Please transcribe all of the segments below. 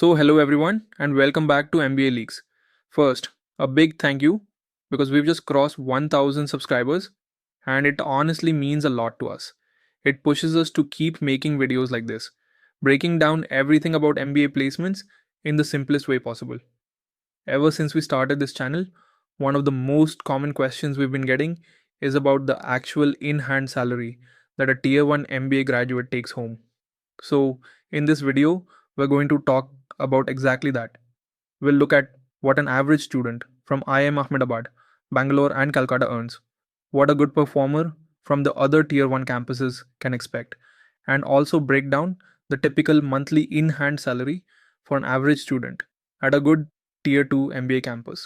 Hello everyone, and welcome back to MBA Leaks. First, a big thank you because we've just crossed 1000 subscribers, and it honestly means a lot to us. It pushes us to keep making videos like this, breaking down everything about MBA placements in the simplest way possible. Ever since we started this channel, one of the most common questions we've been getting is about the actual in hand salary that a Tier 1 MBA graduate takes home. So, in this video, we're going to talk about exactly that. We'll look at what an average student from IIM Ahmedabad, Bangalore, and Calcutta earns, what a good performer from the other Tier 1 campuses can expect, and also break down the typical monthly in hand salary for an average student at a good Tier 2 MBA campus.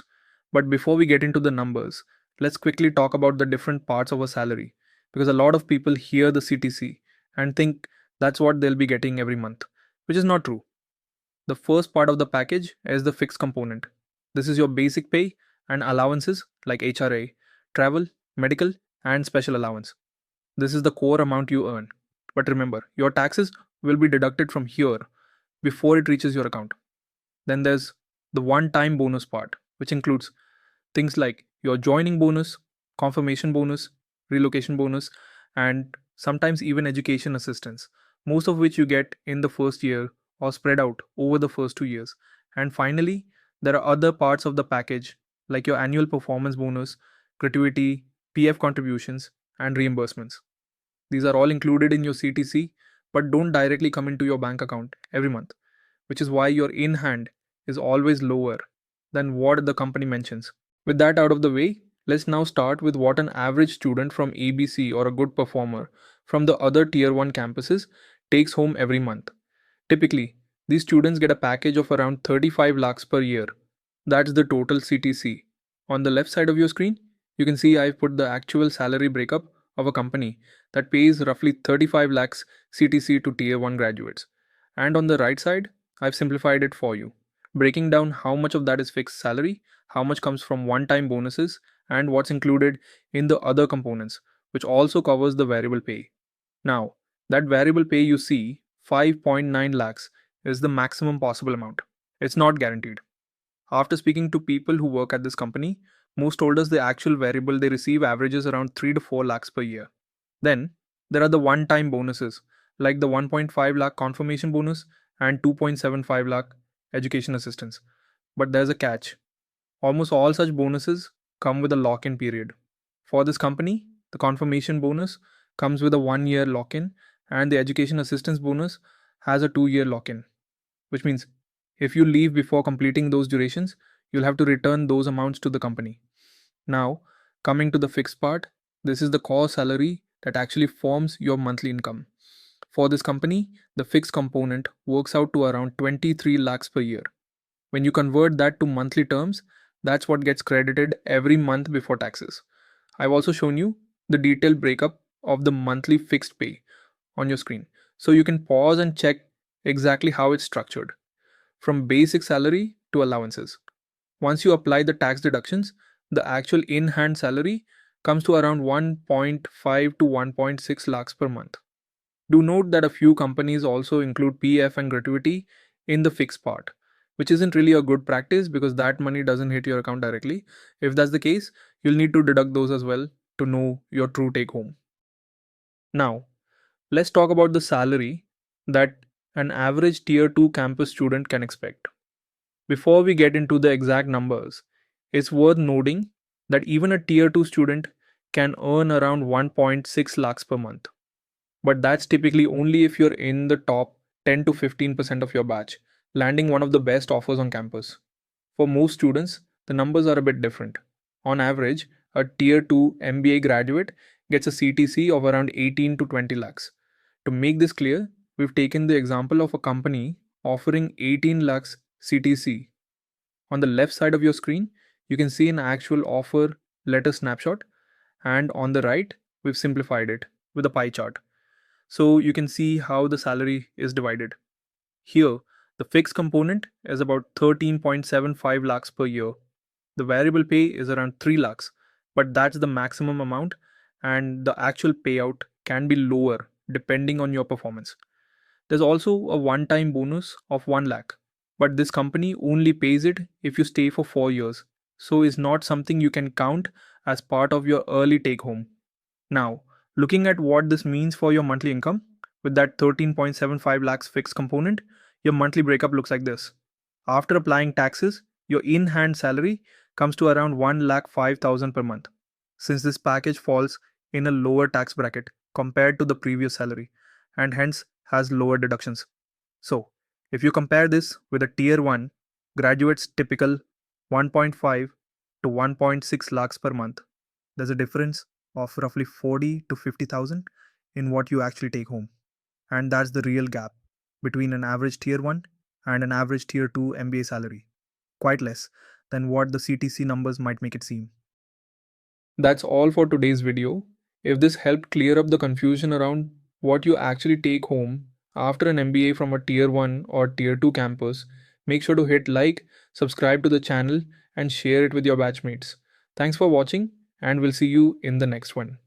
But before we get into the numbers, let's quickly talk about the different parts of a salary because a lot of people hear the CTC and think that's what they'll be getting every month, which is not true. The first part of the package is the fixed component. This is your basic pay and allowances like HRA, travel, medical, and special allowance. This is the core amount you earn. But remember, your taxes will be deducted from here before it reaches your account. Then there's the one time bonus part, which includes things like your joining bonus, confirmation bonus, relocation bonus, and sometimes even education assistance, most of which you get in the first year or spread out over the first 2 years. And finally, there are other parts of the package like your annual performance bonus, gratuity, PF contributions, and reimbursements. These are all included in your CTC but don't directly come into your bank account every month, which is why your in hand is always lower than what the company mentions. With that out of the way, let's now start with what an average student from ABC or a good performer from the other Tier 1 campuses takes home every month. Typically, these students get a package of around 35 lakhs per year. That's the total CTC. On the left side of your screen, you can see I've put the actual salary breakup of a company that pays roughly 35 lakhs CTC to Tier 1 graduates. And on the right side, I've simplified it for you, breaking down how much of that is fixed salary, how much comes from one time bonuses, and what's included in the other components, which also covers the variable pay. Now, that variable pay you see, 5.9 lakhs, is the maximum possible amount. It's not guaranteed. After speaking to people who work at this company, most told us the actual variable they receive averages around 3 to 4 lakhs per year. Then, there are the one time bonuses, like the 1.5 lakh confirmation bonus and 2.75 lakh education assistance. But there's a catch. Almost all such bonuses come with a lock in period. For this company, the confirmation bonus comes with a 1 year lock in, and the education assistance bonus has a 2 year lock in, which means if you leave before completing those durations, you'll have to return those amounts to the company. Now, coming to the fixed part, this is the core salary that actually forms your monthly income. For this company, the fixed component works out to around 23 lakhs per year. When you convert that to monthly terms, that's what gets credited every month before taxes. I've also shown you the detailed breakup of the monthly fixed pay on your screen, so you can pause and check exactly how it's structured, from basic salary to allowances. Once you apply the tax deductions, the actual in hand salary comes to around 1.5 to 1.6 lakhs per month. Do note that a few companies also include PF and gratuity in the fixed part, which isn't really a good practice because that money doesn't hit your account directly. If that's the case, you'll need to deduct those as well to know your true take home. Now, let's talk about the salary that an average Tier 2 campus student can expect. Before we get into the exact numbers, it's worth noting that even a Tier 2 student can earn around 1.6 lakhs per month. But that's typically only if you're in the top 10 to 15% of your batch, landing one of the best offers on campus. For most students, the numbers are a bit different. On average, a Tier 2 MBA graduate gets a CTC of around 18 to 20 lakhs. To make this clear, we've taken the example of a company offering 18 lakhs CTC. On the left side of your screen, you can see an actual offer letter snapshot, and on the right, we've simplified it with a pie chart. So you can see how the salary is divided. Here, the fixed component is about 13.75 lakhs per year. The variable pay is around 3 lakhs, but that's the maximum amount, and the actual payout can be lower depending on your performance. There's also a one time bonus of 1 lakh, but this company only pays it if you stay for 4 years, so is not something you can count as part of your early take home. Now, looking at what this means for your monthly income, with that 13.75 lakhs fixed component, your monthly breakup looks like this. After applying taxes, your in hand salary comes to around 1 lakh 5,000 per month. Since this package falls in a lower tax bracket compared to the previous salary and hence has lower deductions. So, if you compare this with a tier 1 graduate's typical 1.5 to 1.6 lakhs per month, there's a difference of roughly 40 to 50,000 in what you actually take home. And that's the real gap between an average tier 1 and an average tier 2 MBA salary. Quite less than what the CTC numbers might make it seem. That's all for today's video. If this helped clear up the confusion around what you actually take home after an MBA from a tier 1 or tier 2 campus, make sure to hit like, subscribe to the channel, and share it with your batchmates. Thanks for watching, and we'll see you in the next one.